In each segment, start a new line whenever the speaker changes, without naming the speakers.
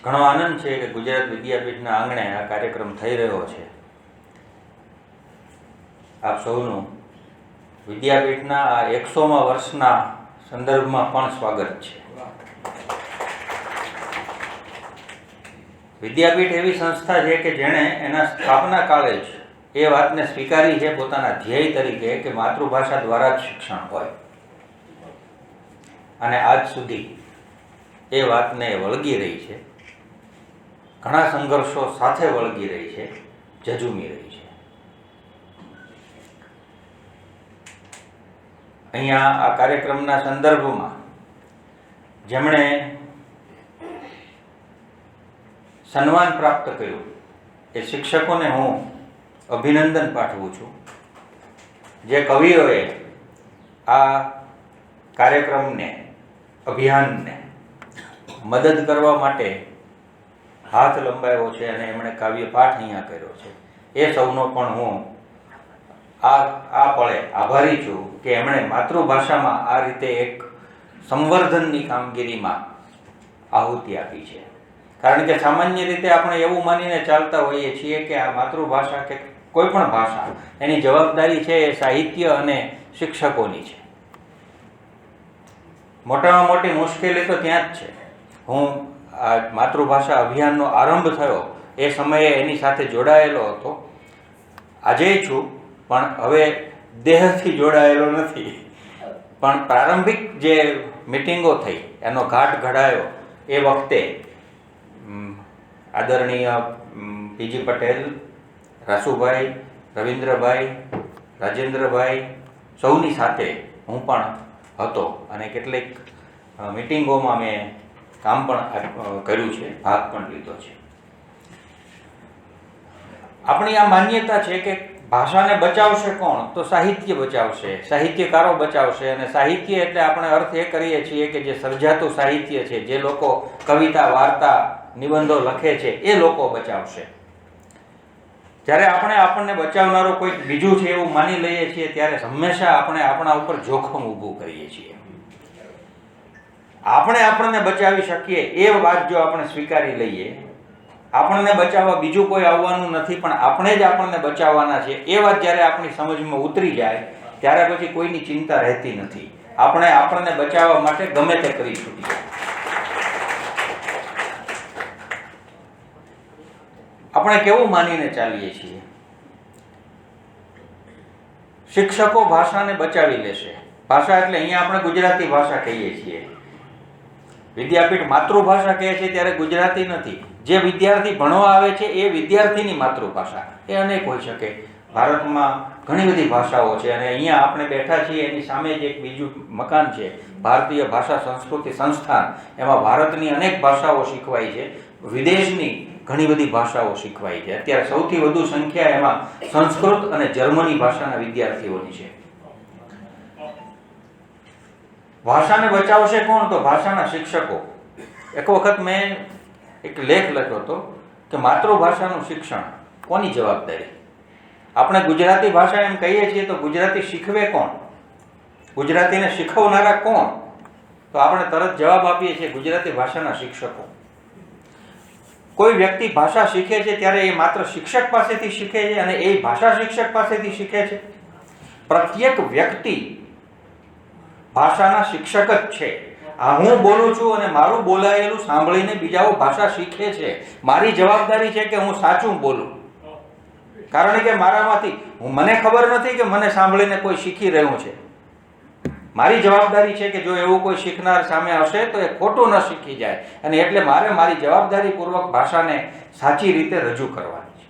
ઘણો આનંદ છે કે ગુજરાત વિદ્યાપીઠના આંગણે આ કાર્યક્રમ થઈ રહ્યો છે. આપ સૌનું વિદ્યાપીઠના આ 100મા વર્ષના સંદર્ભમાં પણ સ્વાગત છે. વિદ્યાપીઠ એવી સંસ્થા છે કે જેણે એના સ્થાપના કાળે જ એ વાતને સ્વીકારી છે પોતાના ધ્યેય તરીકે કે માતૃભાષા દ્વારા જ શિક્ષણ હોય, અને આજ સુધી એ વાતને વળગી રહી છે. ઘણા સંઘર્ષો સાથે વળગી રહી છે, ઝઝૂમી રહી છે. અહીંયા આ કાર્યક્રમના સંદર્ભમાં જેમણે સન્માન પ્રાપ્ત કર્યું એ શિક્ષકોને હું અભિનંદન પાઠવું છું. જે કવિઓએ આ કાર્યક્રમને, અભિયાનને મદદ કરવા માટે હાથ લંબાવ્યો છે અને એમણે કાવ્ય પાઠ અહીંયા કર્યો છે, એ સૌનો પણ હું આ પળે આભારી છું કે એમણે માતૃભાષામાં આ રીતે એક સંવર્ધનની કામગીરીમાં આહુતિ આપી છે. કારણ કે સામાન્ય રીતે આપણે એવું માનીને ચાલતા હોઈએ છીએ કે આ માતૃભાષા કે કોઈ પણ ભાષા એની જવાબદારી છે એ સાહિત્ય અને શિક્ષકોની છે. મોટામાં મોટી મુશ્કેલી તો ત્યાં જ છે. હું આ માતૃભાષા અભિયાનનો આરંભ થયો એ સમયે એની સાથે જોડાયેલો હતો, આજેય છું, પણ હવે દેહથી જોડાયેલો નથી. પણ પ્રારંભિક જે મિટિંગો થઈ એનો ઘાટ ઘડાયો એ વખતે આદરણીય પીજી પટેલ, રાસુભાઈ, રવિન્દ્રભાઈ, રાજેન્દ્રભાઈ સૌની સાથે હું પણ હતો અને કેટલીક મિટિંગોમાં મેં કામ પણ કર્યું છે, ભાગ પણ લીધો છે. આપણી આ માન્યતા છે કે ભાષાને બચાવશે કોણ? તો સાહિત્ય બચાવશે, સાહિત્યકારો બચાવશે. અને સાહિત્ય એટલે આપણે અર્થ એ કરીએ છીએ કે જે સર્જાતું સાહિત્ય છે, જે લોકો કવિતા, વાર્તા, નિબંધો લખે છે, એ લોકો બચાવશે. જ્યારે આપણે આપણને બચાવનારો કોઈક બીજું છે એવું માની લઈએ છીએ ત્યારે હંમેશા આપણે આપણા ઉપર જોખમ ઊભું કરીએ છીએ. આપણે આપણને બચાવી શકીએ એ વાત જો આપણે સ્વીકારી લઈએ, આપણને બચાવવા બીજું કોઈ આવવાનું નથી, પણ આપણે જ આપણને બચાવવાના છે, એ વાત જ્યારે આપણી સમજમાં ઉતરી જાય ત્યારે પછી કોઈની ચિંતા રહેતી નથી. આપણે આપણને બચાવવા માટે ગમે તે કરી છૂટીએ. આપણે કેવું માનીને ચાલીએ છીએ? શિક્ષકો ભાષાને બચાવી લેશે. ભાષા એટલે અહીંયા આપણે ગુજરાતી ભાષા કહીએ છીએ. વિદ્યાપીઠ માતૃભાષા કહે છે ત્યારે ગુજરાતી નથી. જે વિદ્યાર્થી ભણવા આવે છે એ વિદ્યાર્થીની માતૃભાષા એ અનેક હોઈ શકે. ભારતમાં ઘણી બધી ભાષાઓ છે અને અહીંયા આપણે બેઠા છીએ એની સામે જ એક બીજું મકાન છે, ભારતીય ભાષા સંસ્કૃતિ સંસ્થાન. એમાં ભારતની અનેક ભાષાઓ શીખવાય છે, વિદેશની ઘણી બધી ભાષાઓ શીખવાય છે. અત્યારે સૌથી વધુ સંખ્યા એમાં સંસ્કૃત અને જર્મની ભાષાના વિદ્યાર્થીઓની છે. ભાષાને બચાવશે કોણ? તો ભાષાના શિક્ષકો. એક વખત મેં એક લેખ લખ્યો હતો કે માતૃભાષાનું શિક્ષણ કોની જવાબદારી? આપણે ગુજરાતી ભાષા એમ કહીએ છીએ તો ગુજરાતી શીખવે કોણ? ગુજરાતીને શીખવનારા કોણ? તો આપણે તરત જવાબ આપીએ છીએ ગુજરાતી ભાષાના શિક્ષકો. કોઈ વ્યક્તિ ભાષા શીખે છે ત્યારે એ માત્ર શિક્ષક પાસેથી શીખે છે અને એ ભાષા શિક્ષક પાસેથી શીખે છે. પ્રત્યેક વ્યક્તિ ભાષાના શિક્ષક જ છે. આ હું બોલું છું અને મારું બોલાયેલું સાંભળીને બીજાઓ ભાષા શીખે છે. મારી જવાબદારી છે કે હું સાચું બોલું, કારણ કે મારામાંથી મને ખબર નથી કે મને સાંભળીને કોઈ શીખી રહ્યું છે. મારી જવાબદારી છે કે જો એવું કોઈ શીખનાર સામે હશે તો એ ખોટું ન શીખી જાય, અને એટલે મારે મારી જવાબદારીપૂર્વક ભાષાને સાચી રીતે રજૂ કરવાની છે.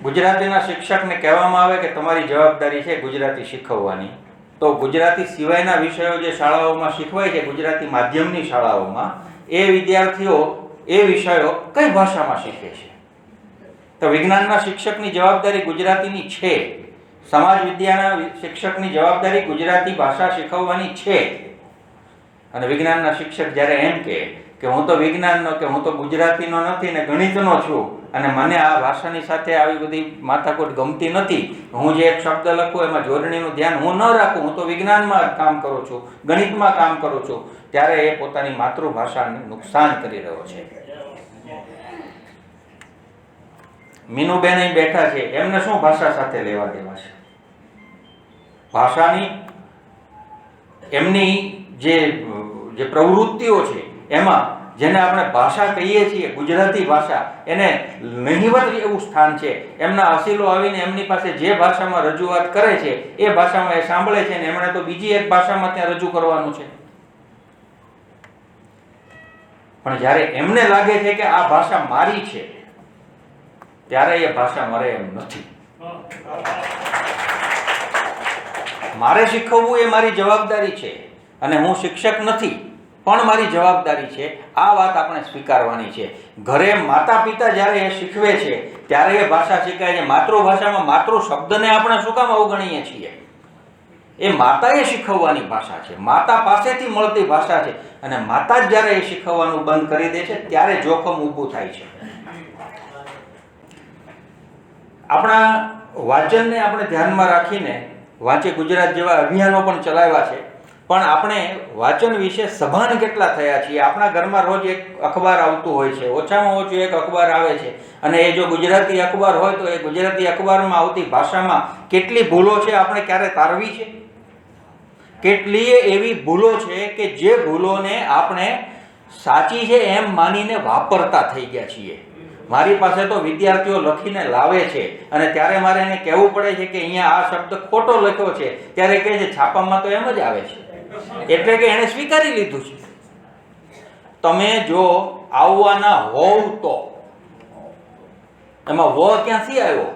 ગુજરાતીના શિક્ષકને કહેવામાં આવે કે તમારી જવાબદારી છે ગુજરાતી શીખવવાની, તો ગુજરાતી સિવાયના વિષયો જે શાળાઓમાં શીખવાય છે, ગુજરાતી માધ્યમની શાળાઓમાં, એ વિદ્યાર્થીઓ એ વિષયો કઈ ભાષામાં શીખે છે? તો વિજ્ઞાનના શિક્ષકની જવાબદારી ગુજરાતીની છે, સમાજ વિદ્યાના શિક્ષકની જવાબદારી ગુજરાતી ભાષા શીખવવાની છે. અને વિજ્ઞાનના શિક્ષક જ્યારે એમ કહે કે હું તો વિજ્ઞાનનો કે હું તો ગુજરાતીનો નથી ને ગણિતનો છું અને મને આ ભાષાની સાથે આવી બધી માથાકૂટ ગમતી નથી, હું જે એક શબ્દ લખું એમાં જોડણીનું ધ્યાન હું ન રાખું, હું તો વિજ્ઞાનમાં કામ કરું છું, ગણિતમાં કામ કરું છું, ત્યારે એ પોતાની માતૃભાષાને નુકસાન કરી રહ્યો છે. મીનુબેન અહીં બેઠા છે, એમને શું ભાષા સાથે લેવા દેવા છે? ભાષાની એમની જે પ્રવૃત્તિઓ છે એમાં જેને આપણે ભાષા કહીએ છીએ, ગુજરાતી ભાષા, એને નહિવત એવું સ્થાન છે. એમના અસીલો આવીને એમની પાસે જે ભાષામાં રજૂઆત કરે છે એ ભાષામાં એ સાંભળે છે ને એમણે તો બીજી એક ભાષામાં ત્યાં રજૂ કરવાનું છે. પણ જ્યારે એમને લાગે છે કે આ ભાષા મારી છે, ત્યારે એ ભાષા મારે એમ નથી. મારે શીખવવું એ મારી જવાબદારી છે અને હું શિક્ષક નથી, પણ મારી જવાબદારી છે. આ વાત આપણે સ્વીકારવાની છે. ઘરે માતા પિતા જ્યારે એ શીખવે છે ત્યારે એ ભાષા શીખાય છે. માતૃભાષામાં માતૃ શબ્દને આપણે શું કામ અવગણીએ છીએ? એ માતાએ શીખવવાની ભાષા છે, માતા પાસેથી મળતી ભાષા છે અને માતા જ જ્યારે એ શીખવવાનું બંધ કરી દે છે ત્યારે જોખમ ઊભું થાય છે. આપણા વાંચનને આપણે ધ્યાનમાં રાખીને વાંચે ગુજરાત જેવા અભિયાનો પણ ચલાવ્યા છે, પણ આપણે વાંચન વિશે સભાન કેટલા થયા છીએ? આપણા ઘરમાં રોજ એક અખબાર આવતું હોય છે, ઓછામાં ઓછું એક અખબાર આવે છે, અને એ જો ગુજરાતી અખબાર હોય તો એ ગુજરાતી અખબારમાં આવતી ભાષામાં કેટલી ભૂલો છે આપણે ક્યારે તારવી છે? કેટલીય એવી ભૂલો છે કે જે ભૂલોને આપણે સાચી છે એમ માનીને વાપરતા થઈ ગયા છીએ. મારી પાસે તો વિદ્યાર્થીઓ લખીને લાવે છે અને ત્યારે મારે એને કહેવું પડે છે કે અહીંયા આ શબ્દ ખોટો લખ્યો છે, ત્યારે કહે છે છાપામાં તો એમ જ આવે છે. એટલે કે એણે સ્વીકારી લીધું છે. તમે જો આવવાના હોવ તો એમાં વ ક્યાંથી આવ્યો?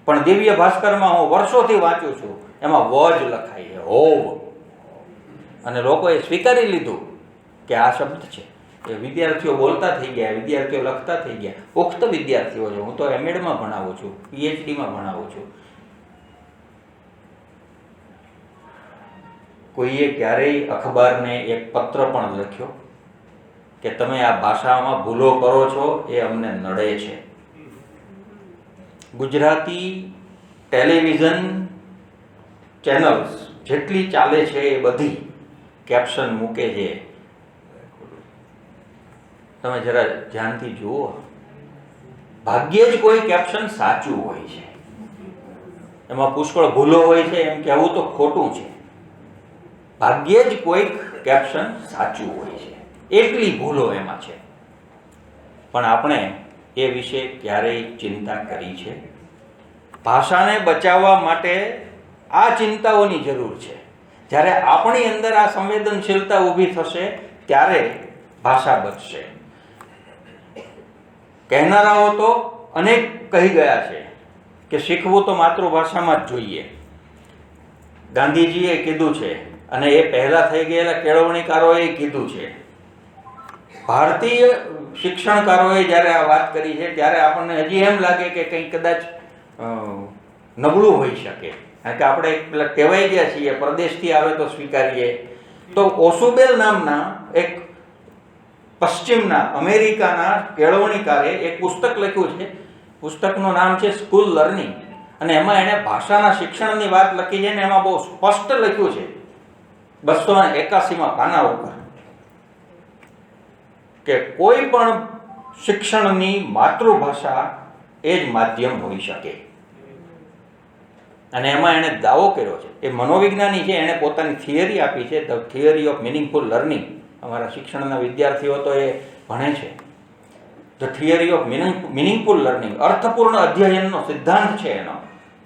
પણ દિવ્ય ભાસ્કરમાં હું વર્ષોથી વાંચું છું, એમાં વ જ લખાય છે, હોવ. અને લોકોએ સ્વીકારી લીધું કે આ શબ્દ છે. એ વિદ્યાર્થીઓ બોલતા થઈ ગયા, વિદ્યાર્થીઓ લખતા થઈ ગયા. પુખ્ત વિદ્યાર્થીઓ છે. હું તો એમએડમાં ભણાવું છું, પીએચડીમાં ભણાવું છું. કોઈએ ક્યારેય અખબારને એક પત્ર પણ લખ્યો કે તમે આ ભાષામાં ભૂલો કરો છો એ અમને નડે છે? ગુજરાતી ટેલિવિઝન ચેનલ્સ જેટલી ચાલે છે એ બધી કેપ્શન મૂકે છે. તમે જરા ધ્યાનથી જુઓ, ભાગ્યે જ કોઈ કેપ્શન સાચું હોય છે. એમાં પુષ્કળ ભૂલો હોય છે એમ કહેવું તો ખોટું છે. ભાગ્યે જ કોઈ કેપ્શન સાચું હોય છે, એટલી ભૂલો એમાં છે. પણ આપણે એ વિશે ક્યારેય ચિંતા કરી છે? ભાષાને બચાવવા માટે આ ચિંતાઓની જરૂર છે. જ્યારે આપણી અંદર આ સંવેદનશીલતા ઊભી થશે ત્યારે ભાષા બચશે. કહેનારાઓ તો અનેક કહી ગયા છે કે શીખવું તો માતૃભાષામાં જ જોઈએ. ગાંધીજીએ કીધું છે અને એ પહેલા થઈ ગયેલા કેળવણીકારોએ કીધું છે. ભારતીય શિક્ષણકારોએ જ્યારે આ વાત કરી છે ત્યારે આપણને હજી એમ લાગે કે કંઈ કદાચ નબળું હોઈ શકે, કારણ કે આપણે પેલા ટેવાઈ ગયા છીએ, પરદેશથી આવે તો સ્વીકારીએ. તો ઓસુબેલ નામના એક પશ્ચિમના અમેરિકાના કેળવણીકારે એક પુસ્તક લખ્યું છે. પુસ્તકનું નામ છે સ્કૂલ લર્નિંગ, અને એમાં એણે ભાષાના શિક્ષણની વાત લખી છે ને એમાં બહુ સ્પષ્ટ લખ્યું છે 281 પાના ઉપર કે કોઈ પણ શિક્ષણની માતૃભાષા એ જ માધ્યમ હોઈ શકે. અને એમાં એણે દાવો કર્યો છે, એ મનોવિજ્ઞાની છે, એણે પોતાની થિયરી આપી છે, the theory of meaningful learning. અમારા શિક્ષણના વિદ્યાર્થીઓ તો એ ભણે છે. The theory of meaningful learning, અર્થપૂર્ણ અધ્યયનનો સિદ્ધાંત છે એનો.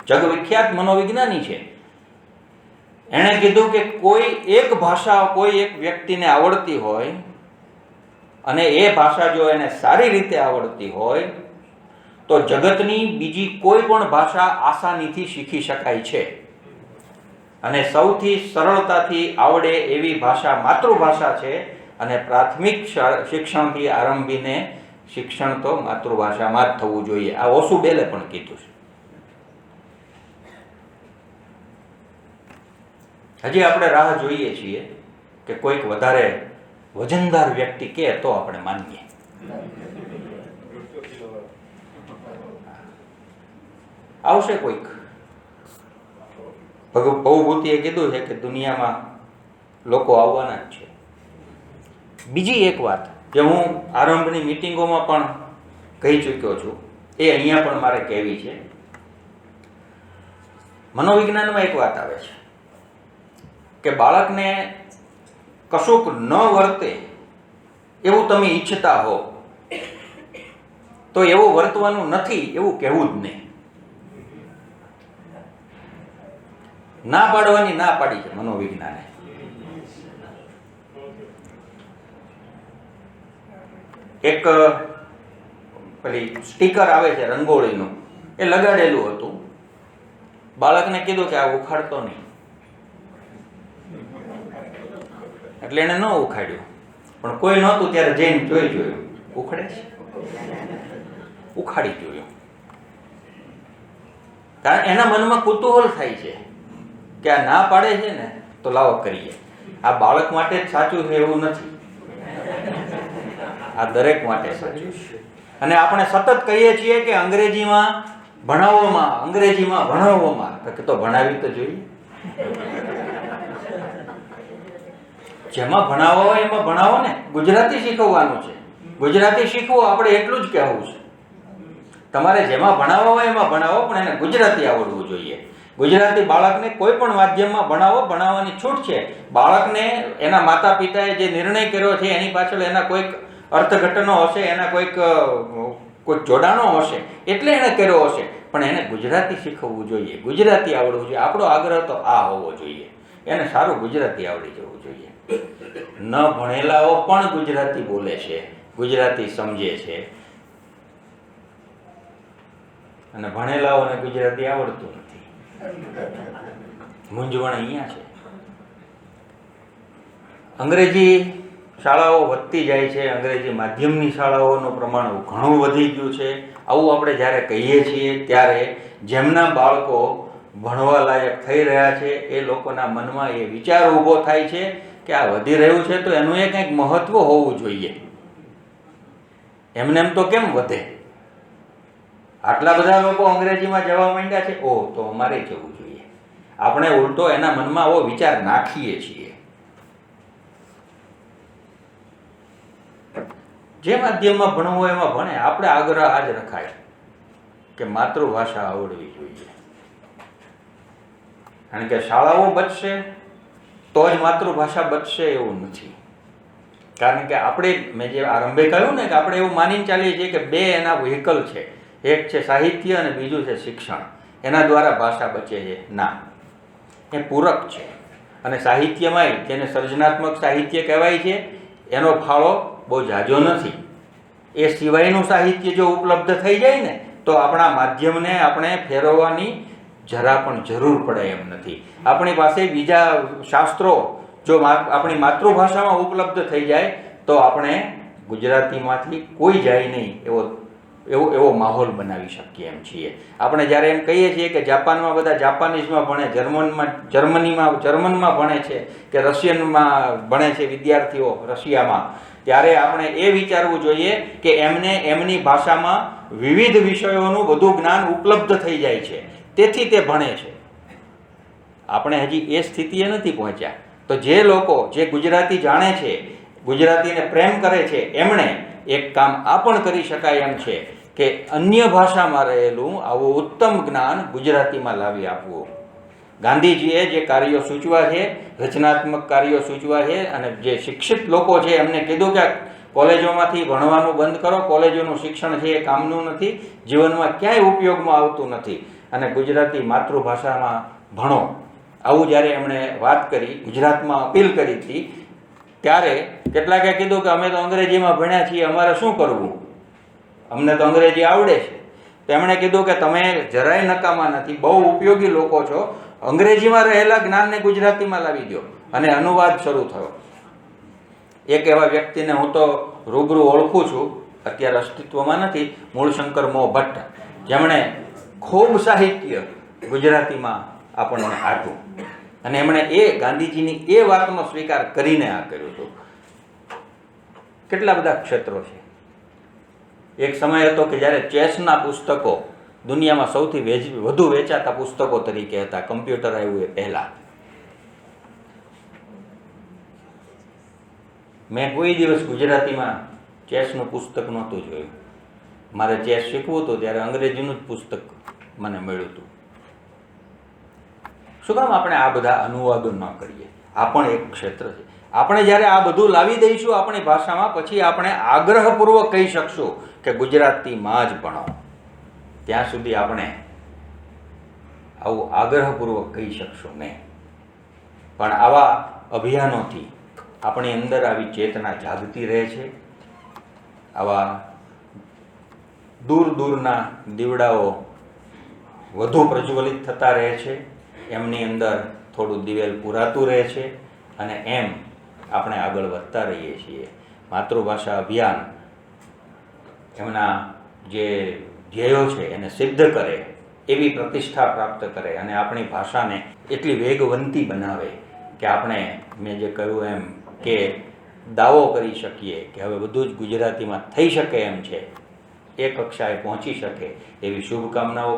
જગવિખ્યાત મનોવિજ્ઞાની છે. એણે કીધું કે કોઈ એક ભાષા કોઈ એક વ્યક્તિને આવડતી હોય અને એ ભાષા જો એને સારી રીતે આવડતી હોય તો જગતની બીજી કોઈ પણ ભાષા આસાનીથી શીખી શકાય છે. અને સૌથી સરળતાથી આવડે એવી ભાષા માતૃભાષા છે. અને પ્રાથમિક શિક્ષણથી આરંભીને શિક્ષણ તો માતૃભાષામાં જ થવું જોઈએ. આ ઓસુબેલે પણ કીધું છે. હજી આપણે રાહ જોઈએ છીએ કે કોઈક વધારે વજનદાર વ્યક્તિ કહે તો આપણે માનીએ. આવશે કોઈક. ભવભૂતિએ કીધું છે કે દુનિયામાં લોકો આવવાના જ છે. બીજી એક વાત જે હું આરંભની મિટિંગોમાં પણ કહી ચૂક્યો છું, એ અહીંયા પણ મારે કહેવી છે. મનોવિજ્ઞાનમાં એક વાત આવે છે કે બાળકને કશુંક ન વર્તે એવું તમે ઈચ્છતા હો તો એવું વર્તવાનું નથી એવું કહેવું જ નહીં. ના પાડવાની ના પાડી છે મનોવિજ્ઞાને. એક પેલી સ્ટીકર આવે છે રંગોળીનું, એ લગાડેલું હતું. બાળકને કીધું કે આ ઉખાડતો નહીં, એટલે એને ન ઉખાડ્યું. પણ કોઈ નહોતું ત્યારે જઈને જોયું ઉખડે છે, ઉખાડી જોયું. કારણ એના મનમાં કુતૂહલ થાય છે કે આ ના પાડે છે ને તો લાવો કરીએ. આ બાળક માટે જ સાચું છે એવું નથી, આ દરેક માટે સાચું છે. અને આપણે સતત કહીએ છીએ કે અંગ્રેજીમાં ભણાવવામાં તો ભણાવી તો જોઈએ. જેમાં ભણાવવા હોય એમાં ભણાવો ને. ગુજરાતી શીખવવાનું છે, ગુજરાતી શીખવું આપણે એટલું જ કહેવું છે. તમારે જેમાં ભણાવવા હોય એમાં ભણાવો, પણ એને ગુજરાતી આવડવું જોઈએ. ગુજરાતી બાળકને કોઈ પણ માધ્યમમાં ભણાવો, ભણાવવાની છૂટ છે. બાળકને એના માતા પિતાએ જે નિર્ણય કર્યો છે એની પાછળ એના કોઈક અર્થઘટનો હશે, એના કોઈક જોડાણો હશે, એટલે એને કર્યો હશે. પણ એને ગુજરાતી શીખવવું જોઈએ, ગુજરાતી આવડવું જોઈએ. આપણો આગ્રહ તો આ હોવો જોઈએ, એને સારું ગુજરાતી આવડી જવું જોઈએ. ન ભણેલાઓ પણ ગુજરાતી બોલે છે, ગુજરાતી સમજે છે, અને ભણેલાઓને ગુજરાતી આવડતું નથી. મૂંઝવણ અહીંયા છે. અંગ્રેજી શાળાઓ વધતી જાય છે, અંગ્રેજી માધ્યમની શાળાઓનું પ્રમાણ ઘણું વધી ગયું છે. આવું આપણે જ્યારે કહીએ છીએ ત્યારે જેમના બાળકો ભણવા લાયક થઈ રહ્યા છે એ લોકોના મનમાં એ વિચાર ઊભો થાય છે કે આ વધી રહ્યું છે તો એનું એ કંઈક મહત્વ હોવું જોઈએ. એમને એમ તો કેમ વધે? આટલા બધા લોકો અંગ્રેજીમાં જવા માંડ્યા છે, ઓહ તો અમારે જવું જોઈએ. આપણે ઉલટો એના મનમાં આવો વિચાર નાખીએ છીએ. જે માધ્યમમાં ભણવું હોય એમાં ભણે. આપણે આગ્રહ આ જ રખાય કે માતૃભાષા આવડવી જોઈએ. કારણ કે શાળાઓ બચશે તો જ માતૃભાષા બચશે એવું નથી. કારણ કે આપણે, મેં જે આરંભે કહ્યું ને કે આપણે એવું માનીને ચાલીએ છીએ કે બે એના વ્હીકલ છે, એક છે સાહિત્ય અને બીજું છે શિક્ષણ. એના દ્વારા ભાષા બચે છે. ના, એ પૂરક છે. અને સાહિત્યમાંય જેને સર્જનાત્મક સાહિત્ય કહેવાય છે એનો ફાળો બહુ ઝાઝો નથી. એ સિવાયનું સાહિત્ય જો ઉપલબ્ધ થઈ જાય ને તો આપણા માધ્યમને આપણે ફેરવવાની જરા પણ જરૂર પડે એમ નથી. આપણી પાસે બીજા શાસ્ત્રો જો આપણી માતૃભાષામાં ઉપલબ્ધ થઈ જાય તો આપણે ગુજરાતીમાંથી કોઈ જાય નહીં એવો માહોલ બનાવી શકીએ એમ છીએ. આપણે જ્યારે એમ કહીએ છીએ કે જાપાનમાં બધા જાપાનીઝમાં ભણે, જર્મનમાં ભણે છે કે રશિયનમાં ભણે છે વિદ્યાર્થીઓ રશિયામાં, ત્યારે આપણે એ વિચારવું જોઈએ કે એમને એમની ભાષામાં વિવિધ વિષયોનું બધું જ્ઞાન ઉપલબ્ધ થઈ જાય છે, તેથી તે ભણે છે. આપણે હજી એ સ્થિતિએ નથી પહોંચ્યા. તો જે લોકો જે ગુજરાતી જાણે છે, ગુજરાતીને પ્રેમ કરે છે, એમણે એક કામ આ પણ કરી શકાય એમ છે કે અન્ય ભાષામાં રહેલું આવું ઉત્તમ જ્ઞાન ગુજરાતીમાં લાવી આપવું. ગાંધીજીએ જે કાર્યો સૂચવા છે, રચનાત્મક કાર્યો સૂચવા છે, અને જે શિક્ષિત લોકો છે એમને કીધું કે કોલેજોમાંથી ભણવાનું બંધ કરો, કોલેજોનું શિક્ષણ છે એ કામનું નથી, જીવનમાં ક્યાંય ઉપયોગમાં આવતું નથી, અને ગુજરાતી માતૃભાષામાં ભણો. આવું જ્યારે એમણે વાત કરી, ગુજરાતમાં અપીલ કરી હતી, ત્યારે કેટલાકે કીધું કે અમે તો અંગ્રેજીમાં ભણ્યા છીએ, અમારે શું કરવું, અમને તો અંગ્રેજી આવડે છે. તો એમણે કીધું કે તમે જરાય નકામા નથી, બહુ ઉપયોગી લોકો છો, અંગ્રેજીમાં રહેલા જ્ઞાનને ગુજરાતીમાં લાવી દો. અને અનુવાદ શરૂ થયો. એક એવા વ્યક્તિને હું તો રૂબરૂ ઓળખું છું, અત્યારે અસ્તિત્વમાં નથી, મૂળશંકર મો ભટ્ટ, જેમણે ખૂબ સાહિત્ય ગુજરાતીમાં આપણને આપ્યું. અને એમણે એ ગાંધીજીની એ વાતનો સ્વીકાર કરીને આ કર્યું હતું. કેટલા બધા ક્ષેત્રો છે. એક સમય હતો કે જ્યારે ચેસના પુસ્તકો દુનિયામાં સૌથી વધુ વેચાતા પુસ્તકો તરીકે હતા. કમ્પ્યુટર આવ્યું એ પહેલાં. મેં કોઈ દિવસ ગુજરાતીમાં ચેસનું પુસ્તક નહોતું જોયું. મારે ચેસ શીખવું હતું ત્યારે અંગ્રેજીનું જ પુસ્તક મને મળ્યું હતું. શું કામ આપણે આ બધા અનુવાદો ન કરીએ? આ પણ એક ક્ષેત્ર છે. આપણે જ્યારે આ બધું લાવી દઈશું આપણી ભાષામાં, પછી આપણે આગ્રહપૂર્વક કહી શકશું કે ગુજરાતીમાં જ ભણો. ત્યાં સુધી આપણે આવું આગ્રહપૂર્વક કહી શકશું નહીં. પણ આવા અભિયાનોથી આપણી અંદર આવી ચેતના જાગતી રહે છે. આવા દૂર દૂરના દીવડાઓ વધુ પ્રજ્વલિત થતા રહે છે. એમની અંદર થોડું દિવેલ પૂરાતું રહે છે અને એમ આપણે આગળ વધતા રહીએ છીએ. માતૃભાષા અભિયાન એમના જે ધ્યેયો છે એને સિદ્ધ કરે, એવી પ્રતિષ્ઠા પ્રાપ્ત કરે અને આપણી ભાષાને એટલી વેગવંતી બનાવે કે આપણે, મેં જે કહ્યું એમ, કે દાવો કરી શકીએ કે હવે બધું જ ગુજરાતીમાં થઈ શકે એમ છે, એ કક્ષાએ પહોંચી શકે એવી શુભકામનાઓ